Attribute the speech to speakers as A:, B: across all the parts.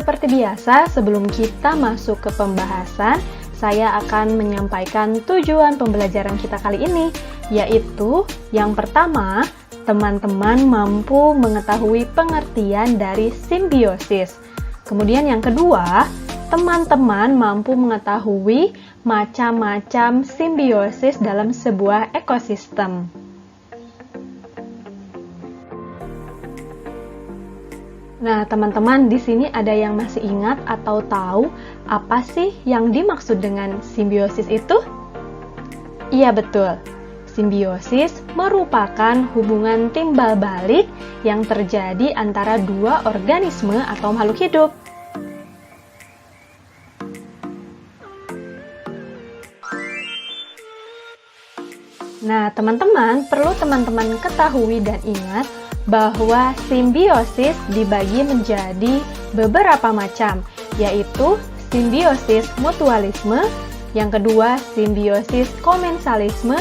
A: Seperti biasa, sebelum kita masuk ke pembahasan, saya akan menyampaikan tujuan pembelajaran kita kali ini, yaitu yang pertama, teman-teman mampu mengetahui pengertian dari simbiosis. Kemudian yang kedua, teman-teman mampu mengetahui macam-macam simbiosis dalam sebuah ekosistem. Nah, teman-teman, di sini ada yang masih ingat atau tahu apa sih yang dimaksud dengan simbiosis itu? Iya, betul. Simbiosis merupakan hubungan timbal balik yang terjadi antara dua organisme atau makhluk hidup. Nah, teman-teman, perlu teman-teman ketahui dan ingat bahwa simbiosis dibagi menjadi beberapa macam, yaitu simbiosis mutualisme, yang kedua simbiosis komensalisme,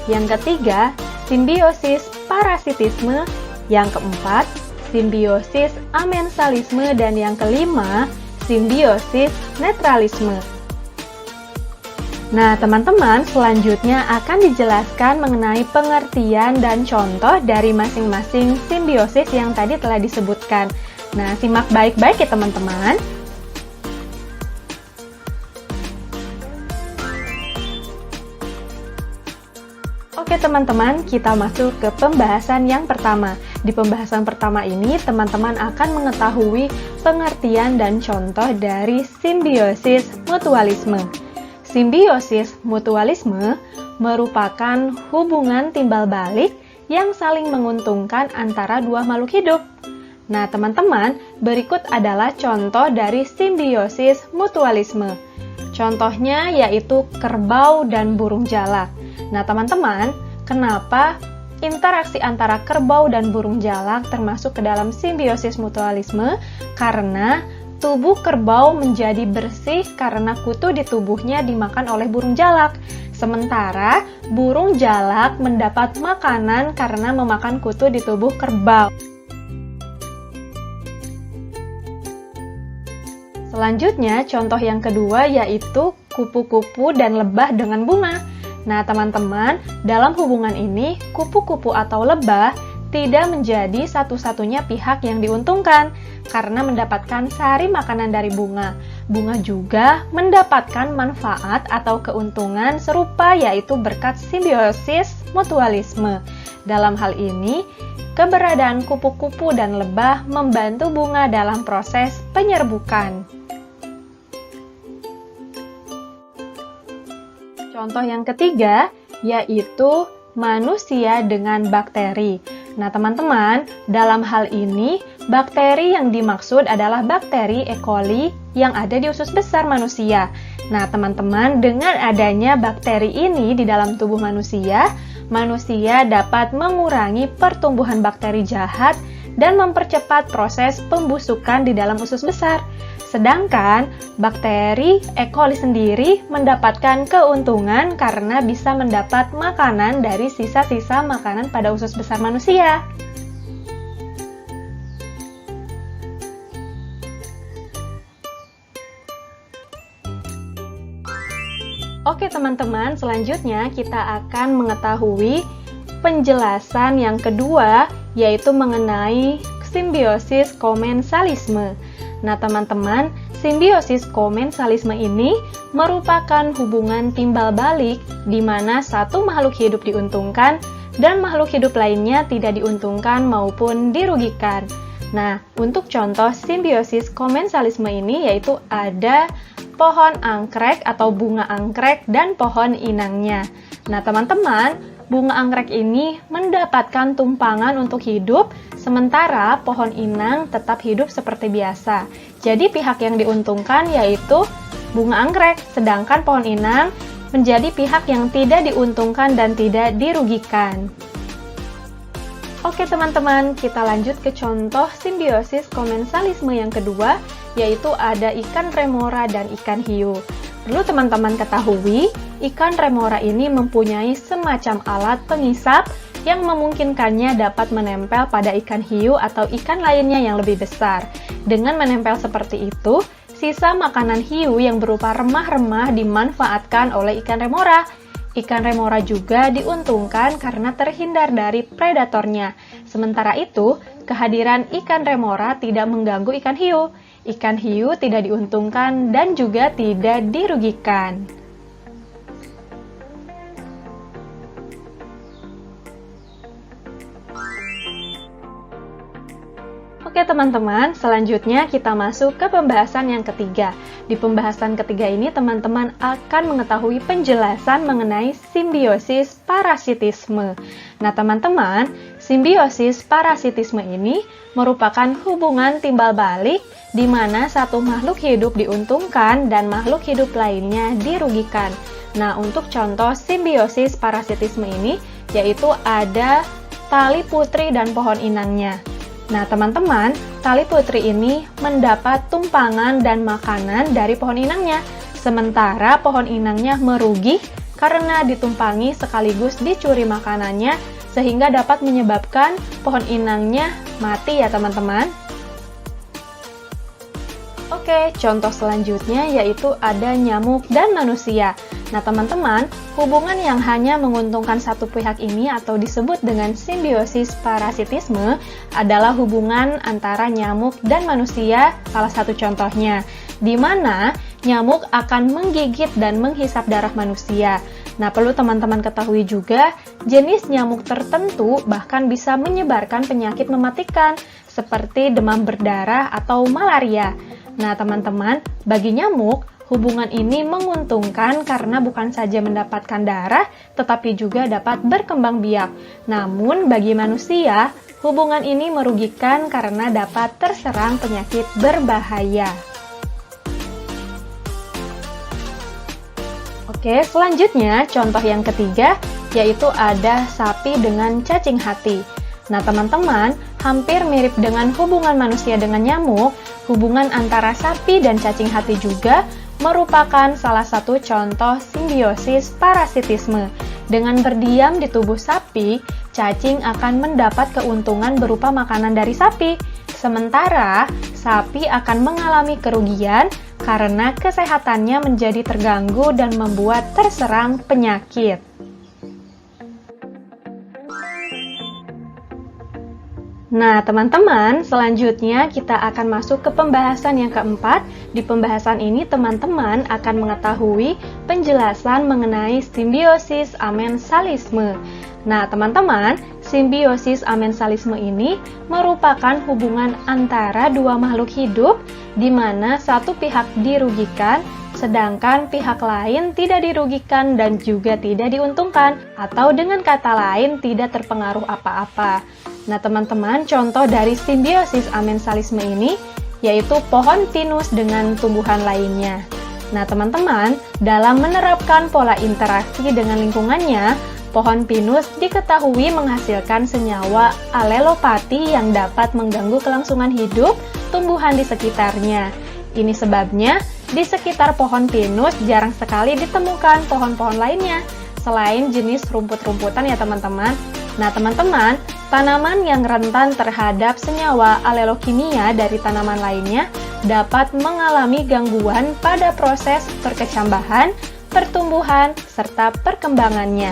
A: yang ketiga simbiosis parasitisme, yang keempat simbiosis amensalisme, dan yang kelima simbiosis netralisme. Nah, teman-teman, selanjutnya akan dijelaskan mengenai pengertian dan contoh dari masing-masing simbiosis yang tadi telah disebutkan. Nah, simak baik-baik ya teman-teman. Oke teman-teman, kita masuk ke pembahasan yang pertama. Di pembahasan pertama ini, teman-teman akan mengetahui pengertian dan contoh dari simbiosis mutualisme. Simbiosis mutualisme merupakan hubungan timbal balik yang saling menguntungkan antara dua makhluk hidup. Nah, teman-teman, berikut adalah contoh dari simbiosis mutualisme. Contohnya yaitu kerbau dan burung jalak. Nah, teman-teman, kenapa interaksi antara kerbau dan burung jalak termasuk ke dalam simbiosis mutualisme? Karena tubuh kerbau menjadi bersih karena kutu di tubuhnya dimakan oleh burung jalak. Sementara burung jalak mendapat makanan karena memakan kutu di tubuh kerbau. Selanjutnya, contoh yang kedua yaitu kupu-kupu dan lebah dengan bunga. Nah, teman-teman, dalam hubungan ini, kupu-kupu atau lebah tidak menjadi satu-satunya pihak yang diuntungkan karena mendapatkan sari makanan dari bunga. Bunga juga mendapatkan manfaat atau keuntungan serupa yaitu berkat simbiosis mutualisme. Dalam hal ini, keberadaan kupu-kupu dan lebah membantu bunga dalam proses penyerbukan. Contoh yang ketiga yaitu manusia dengan bakteri. Nah, teman-teman, dalam hal ini, bakteri yang dimaksud adalah bakteri E. coli yang ada di usus besar manusia. Nah, teman-teman, dengan adanya bakteri ini di dalam tubuh manusia, manusia dapat mengurangi pertumbuhan bakteri jahat dan mempercepat proses pembusukan di dalam usus besar. Sedangkan bakteri E. coli sendiri mendapatkan keuntungan karena bisa mendapat makanan dari sisa-sisa makanan pada usus besar manusia. Oke teman-teman, selanjutnya kita akan mengetahui penjelasan yang kedua yaitu mengenai simbiosis komensalisme. Nah, teman-teman, simbiosis komensalisme ini merupakan hubungan timbal balik di mana satu makhluk hidup diuntungkan dan makhluk hidup lainnya tidak diuntungkan maupun dirugikan. Nah, untuk contoh simbiosis komensalisme ini yaitu ada pohon anggrek atau bunga anggrek dan pohon inangnya. Nah, teman-teman, bunga anggrek ini mendapatkan tumpangan untuk hidup, sementara pohon inang tetap hidup seperti biasa. Jadi pihak yang diuntungkan yaitu bunga anggrek, sedangkan pohon inang menjadi pihak yang tidak diuntungkan dan tidak dirugikan. Oke teman-teman, kita lanjut ke contoh simbiosis komensalisme yang kedua, yaitu ada ikan remora dan ikan hiu. Perlu teman-teman ketahui, ikan remora ini mempunyai semacam alat pengisap yang memungkinkannya dapat menempel pada ikan hiu atau ikan lainnya yang lebih besar. Dengan menempel seperti itu, sisa makanan hiu yang berupa remah-remah dimanfaatkan oleh ikan remora. Ikan remora juga diuntungkan karena terhindar dari predatornya. Sementara itu, kehadiran ikan remora tidak mengganggu ikan hiu. Ikan hiu tidak diuntungkan dan juga tidak dirugikan. Oke teman-teman, selanjutnya kita masuk ke pembahasan yang ketiga. Di pembahasan ketiga ini teman-teman akan mengetahui penjelasan mengenai simbiosis parasitisme. Nah teman-teman, simbiosis parasitisme ini merupakan hubungan timbal balik di mana satu makhluk hidup diuntungkan dan makhluk hidup lainnya dirugikan. Nah untuk contoh simbiosis parasitisme ini yaitu ada tali putri dan pohon inangnya. Nah teman-teman, tali putri ini mendapat tumpangan dan makanan dari pohon inangnya, sementara pohon inangnya merugi karena ditumpangi sekaligus dicuri makanannya, sehingga dapat menyebabkan pohon inangnya mati ya teman-teman. Oke, contoh selanjutnya yaitu ada nyamuk dan manusia. Nah teman-teman, hubungan yang hanya menguntungkan satu pihak ini atau disebut dengan simbiosis parasitisme adalah hubungan antara nyamuk dan manusia, salah satu contohnya, di mana nyamuk akan menggigit dan menghisap darah manusia. Nah, perlu teman-teman ketahui juga, jenis nyamuk tertentu bahkan bisa menyebarkan penyakit mematikan, seperti demam berdarah atau malaria. Nah, teman-teman, bagi nyamuk, hubungan ini menguntungkan karena bukan saja mendapatkan darah, tetapi juga dapat berkembang biak. Namun, bagi manusia, hubungan ini merugikan karena dapat terserang penyakit berbahaya. Oke, selanjutnya contoh yang ketiga, yaitu ada sapi dengan cacing hati. Nah, teman-teman, hampir mirip dengan hubungan manusia dengan nyamuk, hubungan antara sapi dan cacing hati juga merupakan salah satu contoh simbiosis parasitisme. Dengan berdiam di tubuh sapi, cacing akan mendapat keuntungan berupa makanan dari sapi. Sementara, sapi akan mengalami kerugian karena kesehatannya menjadi terganggu dan membuat terserang penyakit. Nah, teman-teman, selanjutnya kita akan masuk ke pembahasan yang keempat. Di pembahasan ini, teman-teman akan mengetahui penjelasan mengenai simbiosis amensalisme. Nah, teman-teman, simbiosis amensalisme ini merupakan hubungan antara dua makhluk hidup di mana satu pihak dirugikan, sedangkan pihak lain tidak dirugikan dan juga tidak diuntungkan, atau dengan kata lain tidak terpengaruh apa-apa. Nah teman-teman, contoh dari simbiosis amensalisme ini yaitu pohon pinus dengan tumbuhan lainnya. Nah teman-teman, dalam menerapkan pola interaksi dengan lingkungannya, pohon pinus diketahui menghasilkan senyawa alelopati yang dapat mengganggu kelangsungan hidup tumbuhan di sekitarnya. Ini sebabnya di sekitar pohon pinus jarang sekali ditemukan pohon-pohon lainnya, selain jenis rumput-rumputan ya teman-teman. Nah teman-teman, tanaman yang rentan terhadap senyawa alelokimia dari tanaman lainnya dapat mengalami gangguan pada proses perkecambahan, pertumbuhan, serta perkembangannya.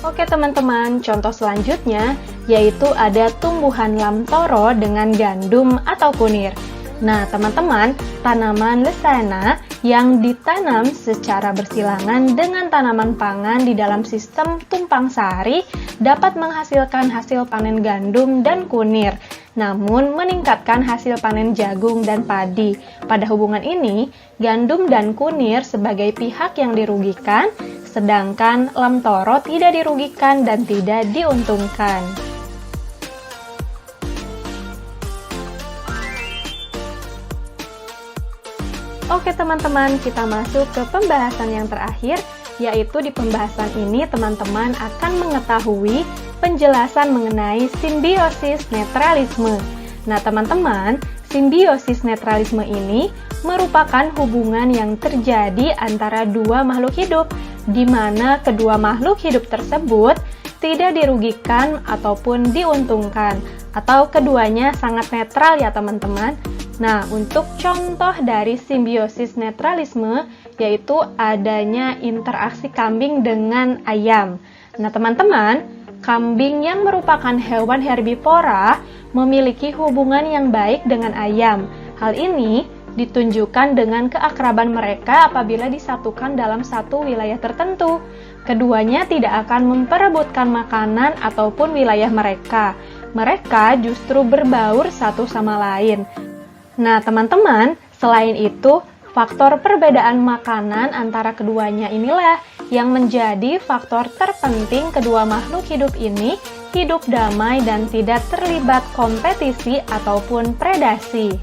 A: Oke teman-teman, contoh selanjutnya yaitu ada tumbuhan lamtoro dengan gandum atau kunir. Nah teman-teman, tanaman lesana yang ditanam secara bersilangan dengan tanaman pangan di dalam sistem tumpang sari dapat menghasilkan hasil panen gandum dan kunir, namun meningkatkan hasil panen jagung dan padi. Pada hubungan ini, gandum dan kunir sebagai pihak yang dirugikan, sedangkan lamtoro tidak dirugikan dan tidak diuntungkan. Oke teman-teman, kita masuk ke pembahasan yang terakhir, yaitu di pembahasan ini teman-teman akan mengetahui penjelasan mengenai simbiosis netralisme. Nah teman-teman, simbiosis netralisme ini merupakan hubungan yang terjadi antara dua makhluk hidup, di mana kedua makhluk hidup tersebut tidak dirugikan ataupun diuntungkan, atau keduanya sangat netral ya teman-teman. Nah, untuk contoh dari simbiosis netralisme, yaitu adanya interaksi kambing dengan ayam. Nah, teman-teman, kambing yang merupakan hewan herbivora memiliki hubungan yang baik dengan ayam. Hal ini ditunjukkan dengan keakraban mereka apabila disatukan dalam satu wilayah tertentu. Keduanya tidak akan memperebutkan makanan ataupun wilayah mereka. Mereka justru berbaur satu sama lain. Nah, teman-teman, selain itu, faktor perbedaan makanan antara keduanya inilah yang menjadi faktor terpenting kedua makhluk hidup ini hidup damai dan tidak terlibat kompetisi ataupun predasi.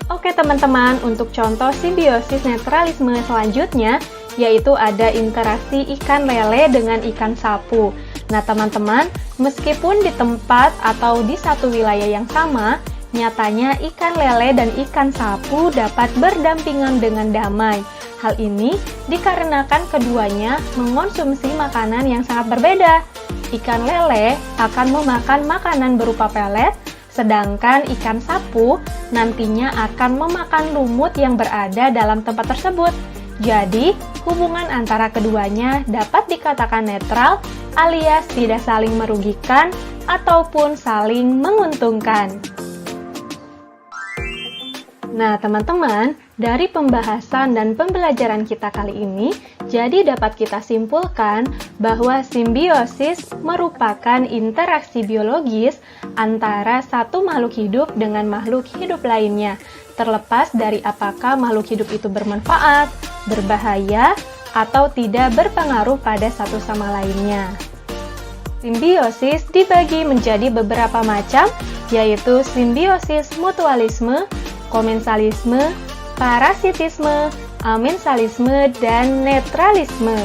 A: Oke teman-teman, untuk contoh simbiosis netralisme selanjutnya, yaitu ada interaksi ikan lele dengan ikan sapu. Nah teman-teman, meskipun di tempat atau di satu wilayah yang sama, nyatanya ikan lele dan ikan sapu dapat berdampingan dengan damai. Hal ini dikarenakan keduanya mengonsumsi makanan yang sangat berbeda. Ikan lele akan memakan makanan berupa pelet, sedangkan ikan sapu nantinya akan memakan lumut yang berada dalam tempat tersebut. Jadi, hubungan antara keduanya dapat dikatakan netral alias tidak saling merugikan ataupun saling menguntungkan. Nah, teman-teman, dari pembahasan dan pembelajaran kita kali ini, jadi dapat kita simpulkan bahwa simbiosis merupakan interaksi biologis antara satu makhluk hidup dengan makhluk hidup lainnya, terlepas dari apakah makhluk hidup itu bermanfaat, berbahaya, atau tidak berpengaruh pada satu sama lainnya. Simbiosis dibagi menjadi beberapa macam, yaitu simbiosis mutualisme, komensalisme, parasitisme, amensalisme, dan netralisme.